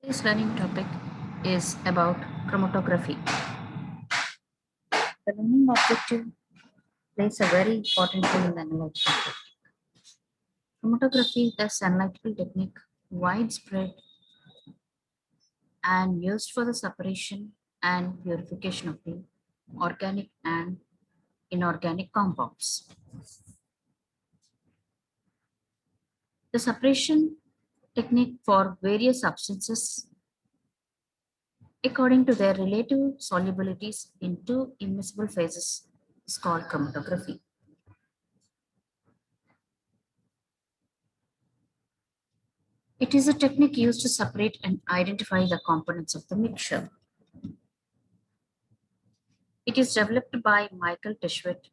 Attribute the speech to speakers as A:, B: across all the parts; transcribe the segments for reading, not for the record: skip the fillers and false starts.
A: Today's learning topic is about chromatography. The learning objective plays a very important role in the analytical technique. Chromatography, the analytical technique, widespread and used for the separation and purification of the organic and inorganic compounds. The separation technique for various substances according to their relative solubilities in two immiscible phases is called chromatography. It is a technique used to separate and identify the components of the mixture. It is developed by Michael Tishwit,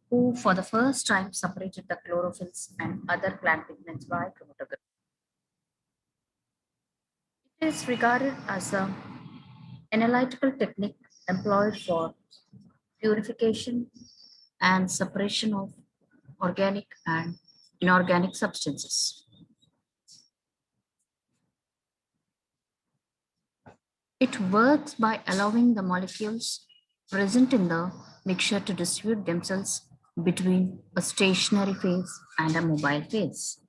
A: who for the first time separated the chlorophylls and other plant pigments by chromatography. It is regarded as an analytical technique employed for purification and separation of organic and inorganic substances. It works by allowing the molecules present in the mixture to distribute themselves between a stationary phase and a mobile phase.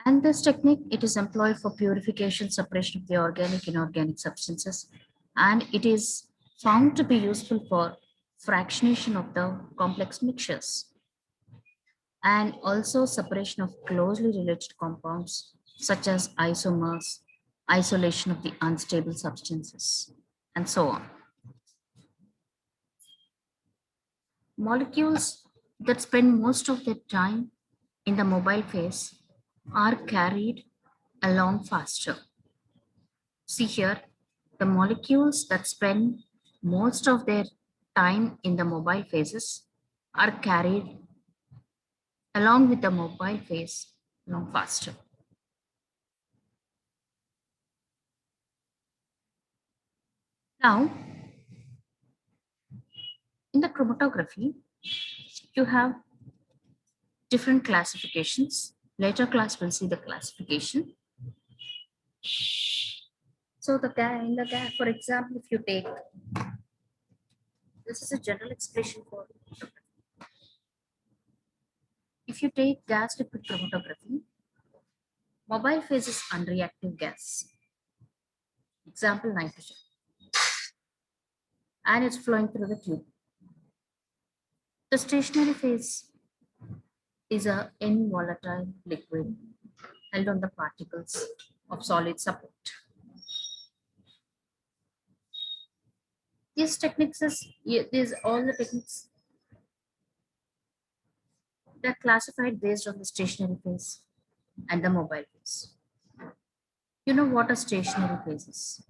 A: And this technique, it is employed for purification, separation of the organic and inorganic substances, and it is found to be useful for fractionation of the complex mixtures and also separation of closely related compounds such as isomers, isolation of the unstable substances, and so on. Molecules that spend most of their time in the mobile phase are carried along faster. See here, the molecules that spend most of their time in the mobile phases are carried along with the mobile phase along faster. Now, in the chromatography, you have different classifications. Later class will see the classification. So for example, if you take, this is a general expression for chromatography. If you take gas liquid chromatography, mobile phase is unreactive gas. Example nitrogen, and it's flowing through the tube. The stationary phase is a involatile liquid held on the particles of solid support. These all the techniques that are classified based on the stationary phase and the mobile phase. You know what a stationary phase is,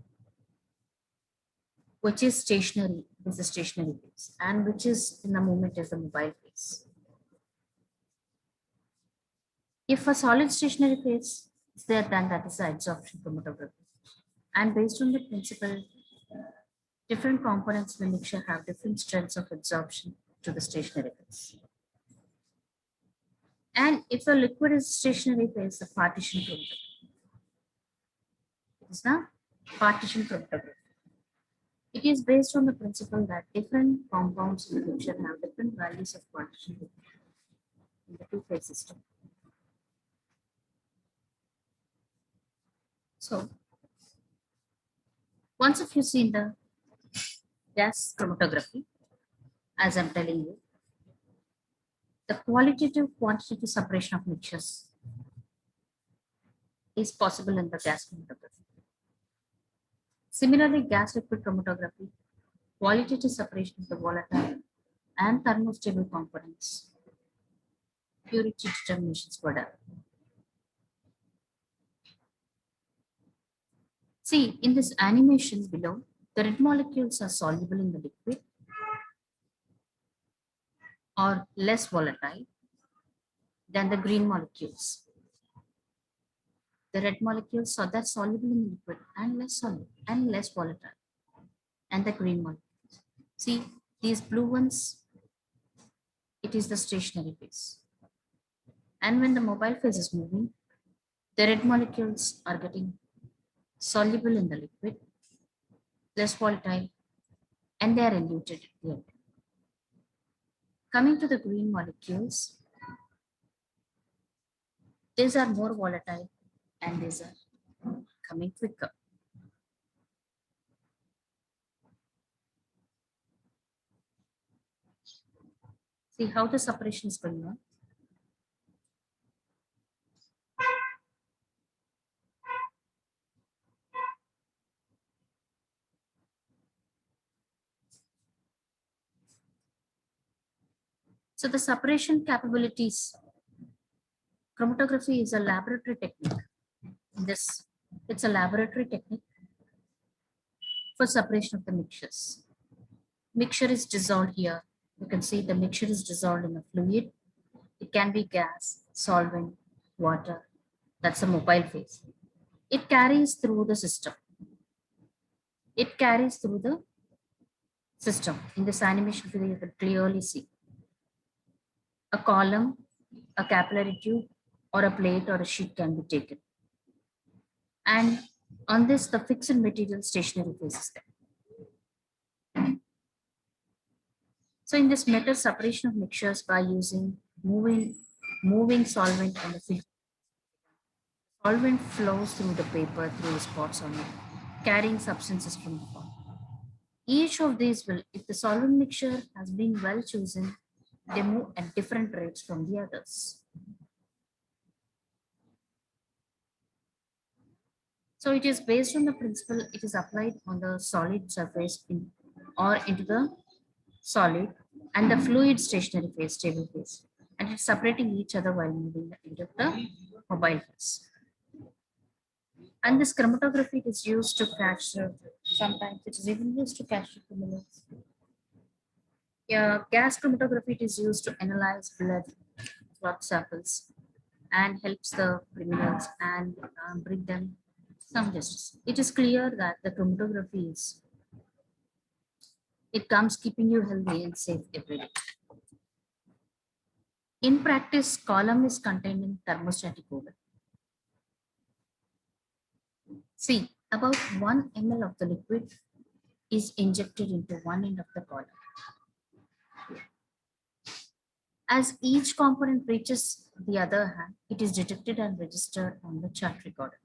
A: which is stationary is the stationary phase, and which is in the movement is the mobile phase. If a solid stationary phase is there, then that is the adsorption chromatography. And based on the principle, different components in the mixture have different strengths of adsorption to the stationary phase. And if a liquid is stationary phase, the partition chromatography. It is the partition chromatography. It is based on the principle that different compounds in the mixture have different values of partition in the two-phase system. So, once if you see the gas chromatography, as I'm telling you, the qualitative quantitative separation of mixtures is possible in the gas chromatography. Similarly, gas liquid chromatography, qualitative separation of the volatile and thermostable components, purity determinations were done. See, in this animation below, the red molecules are soluble in the liquid or less volatile than the green molecules. The red molecules are that soluble in the liquid and less soluble and less volatile, and the green molecules. See, these blue ones, it is the stationary phase. And when the mobile phase is moving, The red molecules are getting soluble in the liquid, less volatile, and they are eluted at the end. Coming to the green molecules, these are more volatile and these are coming quicker. See how the separation is going on. So the separation capabilities, chromatography is a laboratory technique. This, it's a laboratory technique for separation of the mixtures. Mixture is dissolved here. You can see the mixture is dissolved in a fluid. It can be gas, solvent, water. That's a mobile phase. It carries through the system. It carries through the system. In this animation video, you can clearly see a column, a capillary tube, or a plate or a sheet can be taken. And on this, the fixed material stationary phase is there. So in this method, separation of mixtures by using moving solvent on the film. Solvent flows through the paper through the spots on it, carrying substances from the form. Each of these will, if the solvent mixture has been well chosen, they move at different rates from the others. So it is based on the principle, it is applied on the solid surface or into the solid and the fluid stationary phase, stable phase, and it's separating each other while moving into the mobile phase. And this chromatography is used to capture, sometimes it is even used to capture criminals. Yeah, gas chromatography is used to analyze blood samples and helps the criminals and bring them some justice. It is clear that the chromatography is, it comes keeping you healthy and safe every day. In practice, column is contained in thermostatic oven. See, about 1 ml of the liquid is injected into one end of the column. As each component reaches the other hand, it is detected and registered on the chart recorder.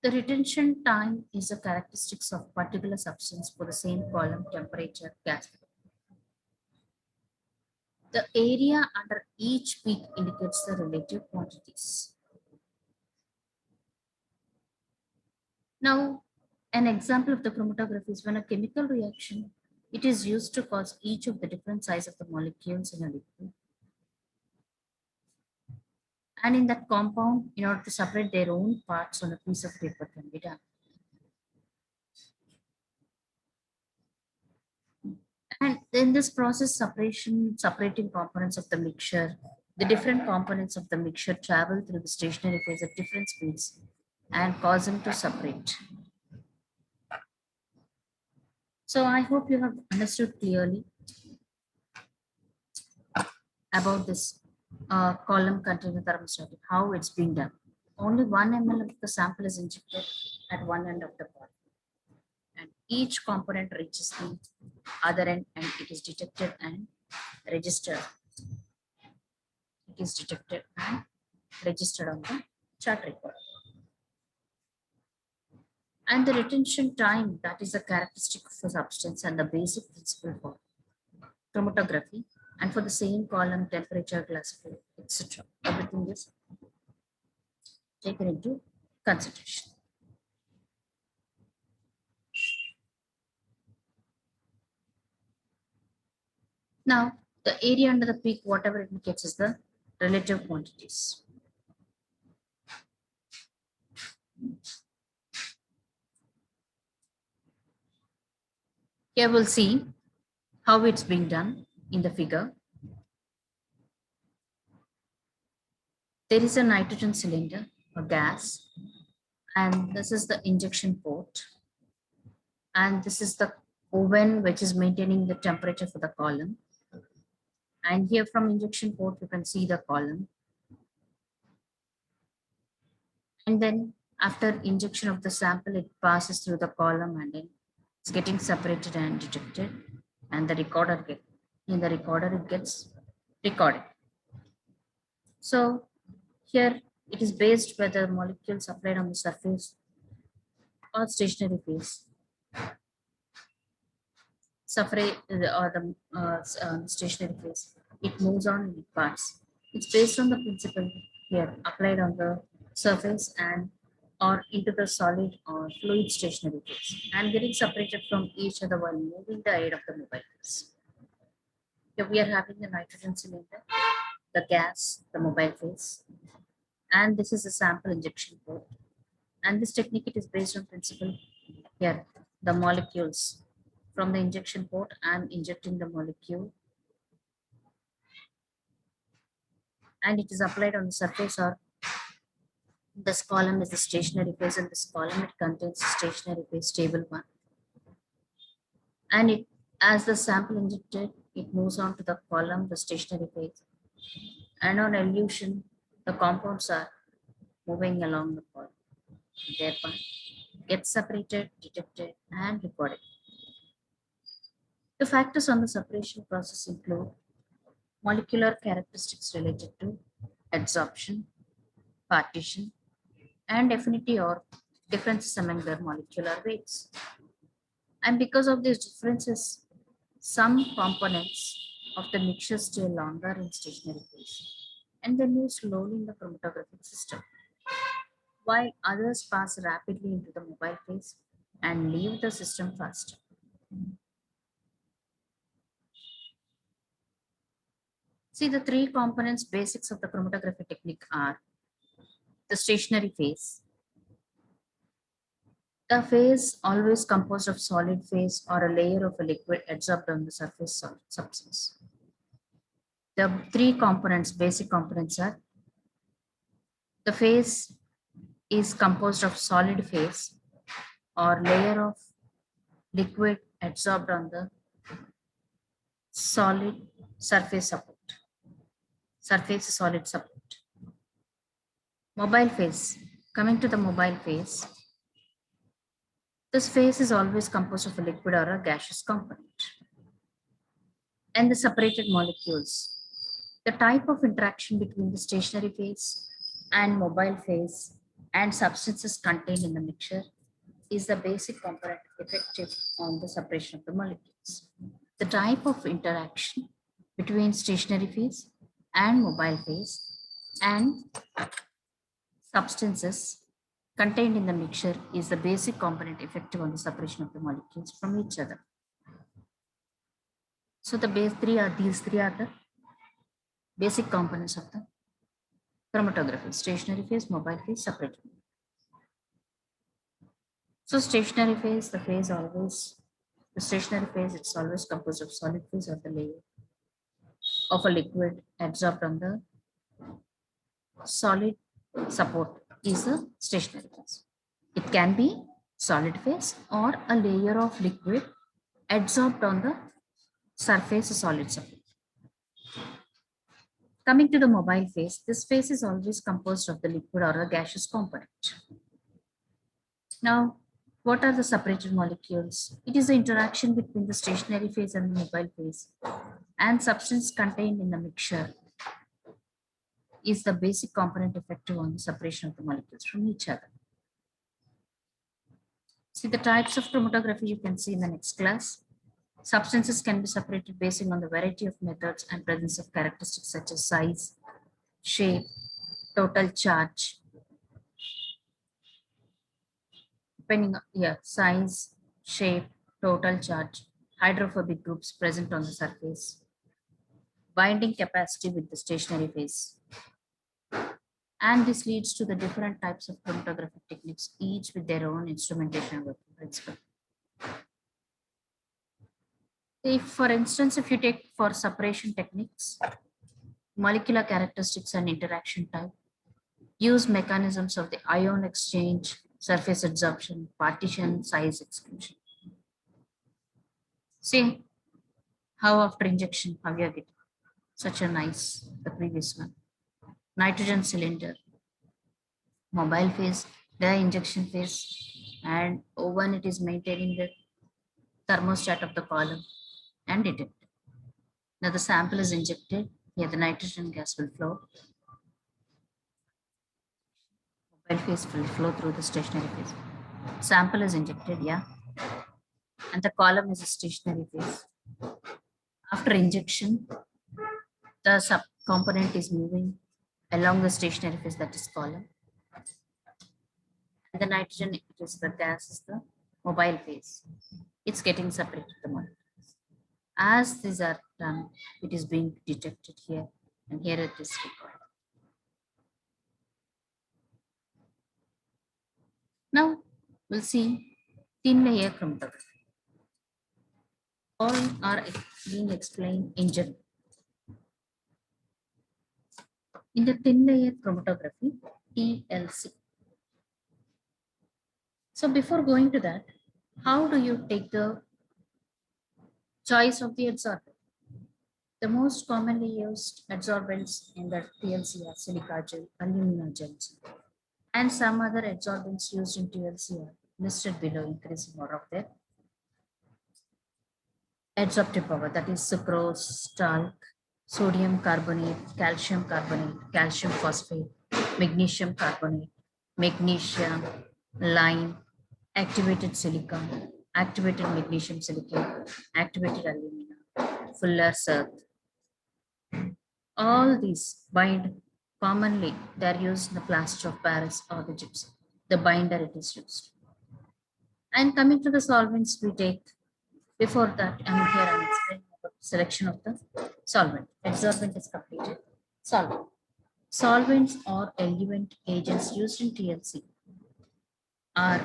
A: The retention time is a characteristic of particular substance for the same column, temperature, gas. The area under each peak indicates the relative quantities. Now, an example of the chromatography is when a chemical reaction, it is used to cause each of the different size of the molecules in a liquid. And in that compound, in order to separate their own parts on a piece of paper can be done. And in this process, separating components of the mixture, the different components of the mixture travel through the stationary phase at different speeds and cause them to separate. So I hope you have understood clearly about this column container thermostatic, how it's being done. Only 1 ml of the sample is injected at one end of the column. And each component reaches the other end and it is detected and registered. It is detected and registered on the chart record. And the retention time, that is a characteristic of a substance and the basic principle for chromatography. And for the same column, temperature, classifier, etc. Everything is taken into consideration. Now, the area under the peak, whatever it indicates, is the relative quantities. Here we'll see how it's being done in the figure. There is a nitrogen cylinder, a gas, and this is the injection port. And this is the oven which is maintaining the temperature for the column. And here from injection port, you can see the column. And then after injection of the sample, it passes through the column and then it's getting separated and detected. And the recorder get in the recorder it gets recorded. So here it is based whether molecules applied on the surface or stationary phase. Separate or the stationary phase. It moves on and it parts. It's based on the principle here applied on the surface and or into the solid or fluid stationary phase and getting separated from each other while moving the aid of the mobile phase. Here we are having the nitrogen cylinder, the gas, the mobile phase, and this is a sample injection port. And this technique it is based on principle here the molecules from the injection port. I'm injecting the molecule and it is applied on the surface or this column is the stationary phase and this column it contains the stationary phase stable one. And it as the sample injected, it moves on to the column, the stationary phase. And on elution, the compounds are moving along the column. Thereby, get separated, detected, and recorded. The factors on the separation process include molecular characteristics related to adsorption, partition, and affinity or differences among their molecular weights. And because of these differences, some components of the mixture stay longer in stationary phase and they move slowly in the chromatographic system, while others pass rapidly into the mobile phase and leave the system faster. See, the three components basics of the chromatography technique are the stationary phase. The phase always composed of solid phase or a layer of a liquid adsorbed on the surface of substance. The three components, basic components are the phase is composed of solid phase or layer of liquid adsorbed on the solid surface support. Surface solid support. Mobile phase. Coming to the mobile phase, this phase is always composed of a liquid or a gaseous component. And the separated molecules. The type of interaction between the stationary phase and mobile phase and substances contained in the mixture is the basic component effective on the separation of the molecules. The type of interaction between stationary phase and mobile phase and substances contained in the mixture is the basic component effective on the separation of the molecules from each other. So the these three are the basic components of the chromatography: stationary phase, mobile phase, separated. So stationary phase, the stationary phase, it's always composed of solid phase or the layer of a liquid adsorbed on the solid support is a stationary phase. It can be solid phase or a layer of liquid adsorbed on the surface solid support. Coming to the mobile phase, this phase is always composed of the liquid or a gaseous component. Now, what are the separated molecules? It is the interaction between the stationary phase and the mobile phase and substance contained in the mixture is the basic component effective on the separation of the molecules from each other. See the types of chromatography you can see in the next class. Substances can be separated based on the variety of methods and presence of characteristics such as size, shape, total charge, depending on size, shape, total charge, hydrophobic groups present on the surface, binding capacity with the stationary phase. And this leads to the different types of chromatographic techniques, each with their own instrumentation working principle. If, for instance, if you take for separation techniques, molecular characteristics and interaction type, use mechanisms of the ion exchange, surface adsorption, partition, size exclusion. See how after injection, how you are getting such a nice, the previous one. Nitrogen cylinder. mobile phase, the injection phase, and O1 it is maintaining the thermostat of the column and detect. Now the sample is injected, here the nitrogen gas will flow, mobile phase will flow through the stationary phase. Sample is injected, yeah, and the column is a stationary phase. After injection, the sub component is moving along the stationary phase, that is column. And the nitrogen, it is the gas, is the mobile phase. It's getting separated the molecule. As these are done, it is being detected here, and here it is recorded. Now we'll see thin layer chromatography. All are being explained in general. In the thin layer chromatography, TLC. So before going to that, how do you take the choice of the adsorbent? The most commonly used adsorbents in the TLC are silica gel, alumina gels, and some other adsorbents used in TLC are listed below, increasing order of their adsorptive power, that is sucrose, talc, sodium carbonate, calcium phosphate, magnesium carbonate, magnesium, lime, activated silicon, activated magnesium silicate, activated alumina, Fuller's earth. All these bind commonly, they are used in the plaster of Paris or the gypsum. The binder it is used. And coming to the solvents we take, before that, I'm explaining about selection of the solvent. Adsorbent is completed. Solvent. Solvents or eluent agents used in TLC are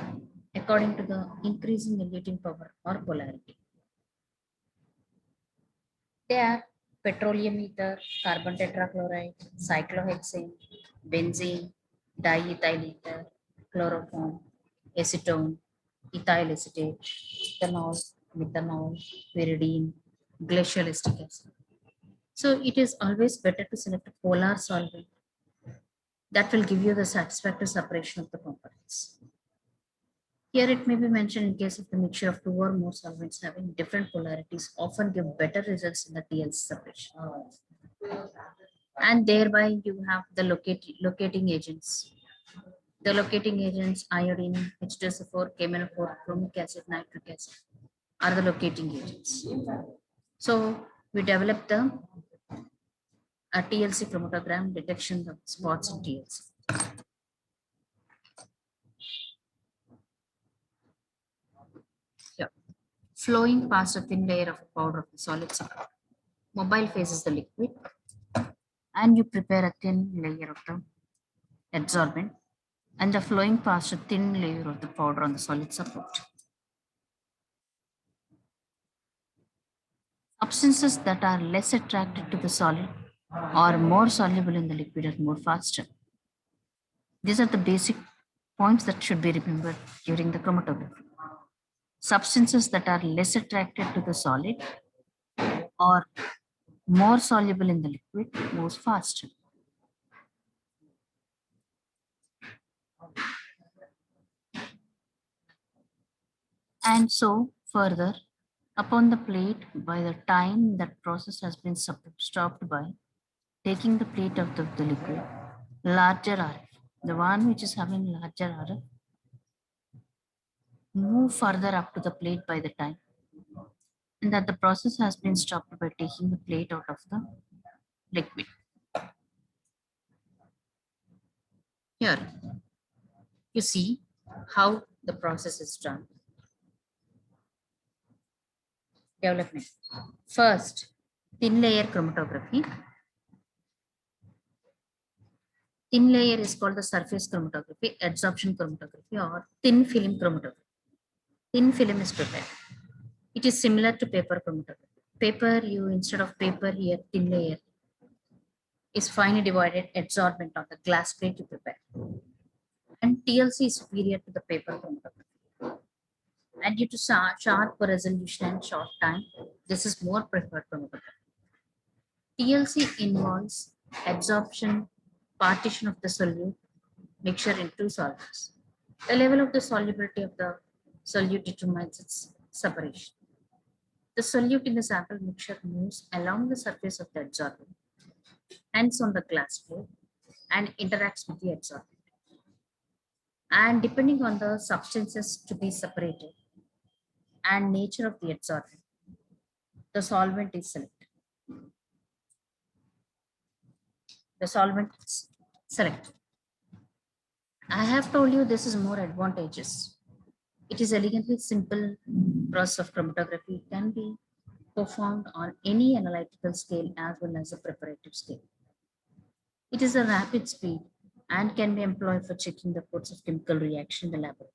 A: according to the increasing eluting power or polarity. They are petroleum ether, carbon tetrachloride, cyclohexane, benzene, diethyl ether, chloroform, acetone, ethyl acetate, ethanol, methanol, pyridine, glacial acetic acid. So it is always better to select a polar solvent that will give you the satisfactory separation of the components. Here it may be mentioned in case of the mixture of two or more solvents having different polarities often give better results in the TLC separation. And thereby you have the locating agents. The locating agents, iodine, H2SO4, KMNO4, chromic acid, nitric acid are the locating agents. So we developed the TLC chromatogram detection of spots in TLC. Here, flowing past a thin layer of powder of the solid support. Mobile phase is the liquid, and you prepare a thin layer of the adsorbent, and the flowing past a thin layer of the powder on the solid support. Substances that are less attracted to the solid or more soluble in the liquid are more faster. These are the basic points that should be remembered during the chromatography. Substances that are less attracted to the solid or more soluble in the liquid moves faster. And so further, upon the plate, by the time that process has been stopped by taking the plate out of the liquid, larger RF, the one which is having larger RF, move further up to the plate by the time, and that the process has been stopped by taking the plate out of the liquid. Here, you see how the process is done. Development. First, thin layer chromatography. Thin layer is called the surface chromatography, adsorption chromatography, or thin film chromatography. Thin film is prepared. It is similar to paper chromatography. Paper, you instead of paper here, thin layer is finely divided adsorbent on the glass plate you prepare. And TLC is superior to the paper chromatography. And due to sharp resolution and short time, this is more preferred chromatography. TLC involves absorption, partition of the solute, mixture in two solvents. The level of the solubility of the solute determines its separation. The solute in the sample mixture moves along the surface of the adsorbent, hence on the glass plate, and interacts with the adsorbent. And depending on the substances to be separated and nature of the adsorbent, the solvent is selected. The solvent is selected. I have told you this is more advantageous. It is elegantly simple process of chromatography. It can be performed on any analytical scale as well as a preparative scale. It is a rapid speed and can be employed for checking the codes of chemical reaction in the laboratory.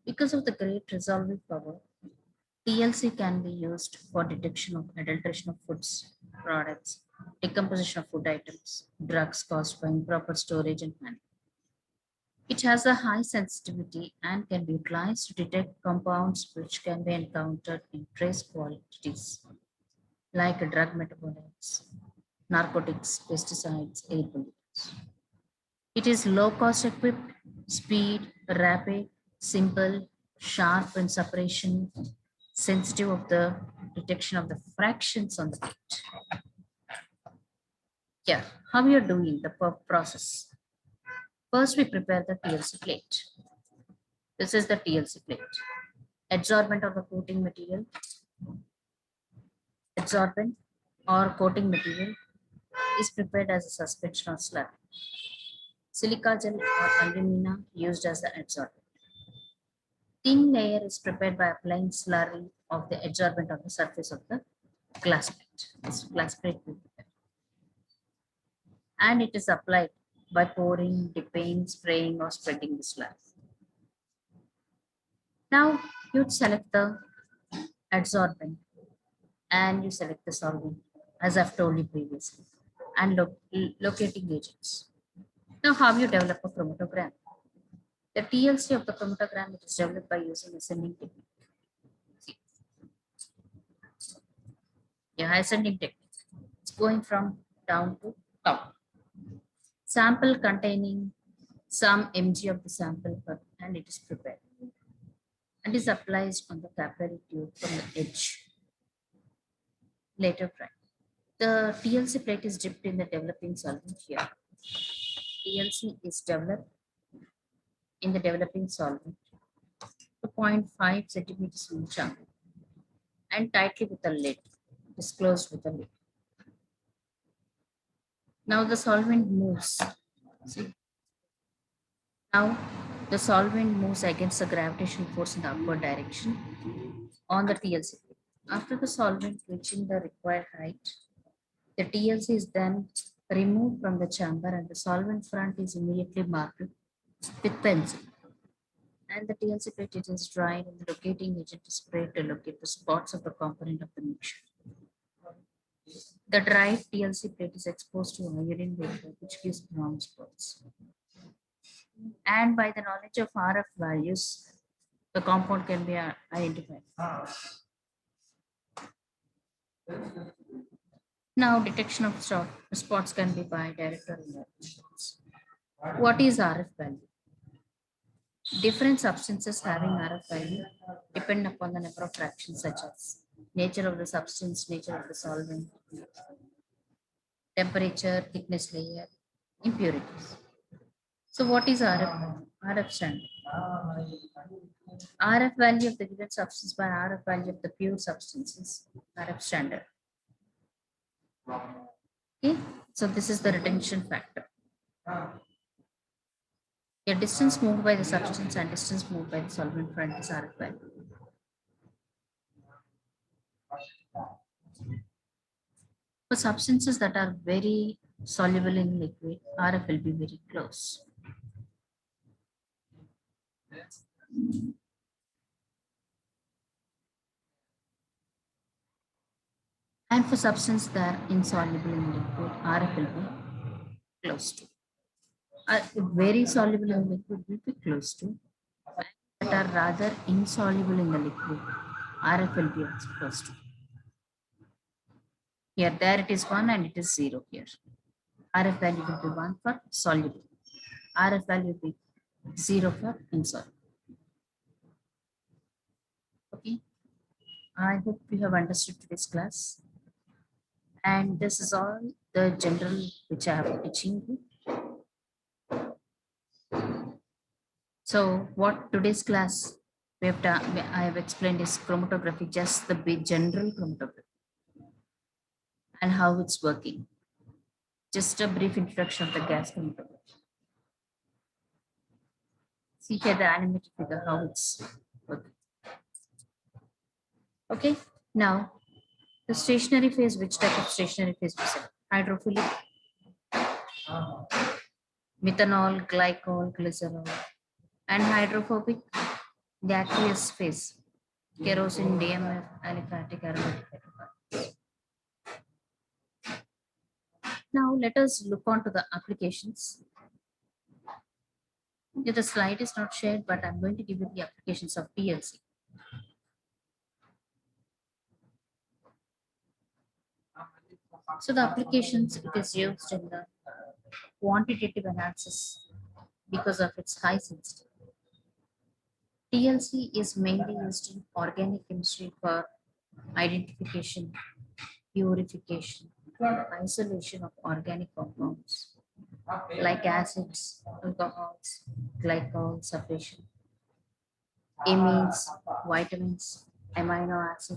A: Because of the great resolving power, TLC can be used for detection of adulteration of foods, products, decomposition of food items, drugs caused by improper storage and handling. It has a high sensitivity and can be utilized to detect compounds which can be encountered in trace quantities like drug metabolites, narcotics, pesticides, air pollutants. It is low cost equipped, speed, rapid, simple, sharp in separation, sensitive of the detection of the fractions on the plate. Yeah, how you're doing the process. First, we prepare the TLC plate. This is the TLC plate. Adsorbent of the coating material, adsorbent or coating material is prepared as a suspension or slurry. Silica gel or alumina used as the adsorbent. Thin layer is prepared by applying slurry of the adsorbent on the surface of the glass plate. This glass plate will be prepared. And it is applied by pouring, dipping, spraying, or spreading the slurry. Now you select the adsorbent and you select the solvent, as I've told you previously, and locating agents. Now, how you develop a chromatogram? The TLC of the chromatogram it is developed by using ascending technique. See, yeah, ascending technique. It's going from down to top. Sample containing some mg of the sample and it is prepared and is applied on the capillary tube from the edge. Later fried. The TLC plate is dipped in the developing solvent here. TLC is developed in the developing solvent to 0.5 centimeters in chunk and tightly with a lid. It is closed with a lid. Now the solvent moves. See? Now the solvent moves against the gravitational force in the upward direction on the TLC plate. After the solvent reaching the required height, the TLC is then removed from the chamber and the solvent front is immediately marked with pencil. And the TLC plate it is dried and the locating agent is sprayed to locate the spots of the component of the mixture. The dried TLC plate is exposed to iodine vapor, which gives brown spots. And by the knowledge of RF values, the compound can be identified. Now, detection of spots can be by direct or indirect. What is RF value? Different substances having RF value depend upon the number of fractions such as nature of the substance, nature of the solvent, temperature, thickness layer, impurities. So what is RF? RF standard. RF value of the given substance by RF value of the pure substances, RF standard. Okay, so this is the retention factor. A distance moved by the substance and distance moved by the solvent front is RF value. For substances that are very soluble in liquid, RF will be very close. And for substances that are insoluble in liquid, RF will be close to. Very soluble in liquid will be close to. That are rather insoluble in the liquid, RF will be close to. Here, there it is 1 and it is 0 here. RF value will be 1 for soluble. RF value will be 0 for insert. Okay, I hope you have understood today's class. And this is all the general which I have teaching you. So what today's class we have done, I have explained is chromatography, just the big general chromatography and how it's working. Just a brief introduction of the gas chromatography. See here the animated figure how it's working. Okay, now the stationary phase, which type of stationary phase we said? Hydrophilic, methanol, glycol, glycerol, and hydrophobic, the aqueous phase, kerosene, DMF, aliphatic, aromatic hydrocarbons. Now let us look on to the applications. Yeah, the slide is not shared, but I'm going to give you the applications of PLC. So the applications it is used in the quantitative analysis because of its high sensitivity. TLC is mainly used in organic chemistry for identification, purification, and isolation of organic compounds like acids, alcohols, glycol separation, amines, vitamins, amino acids,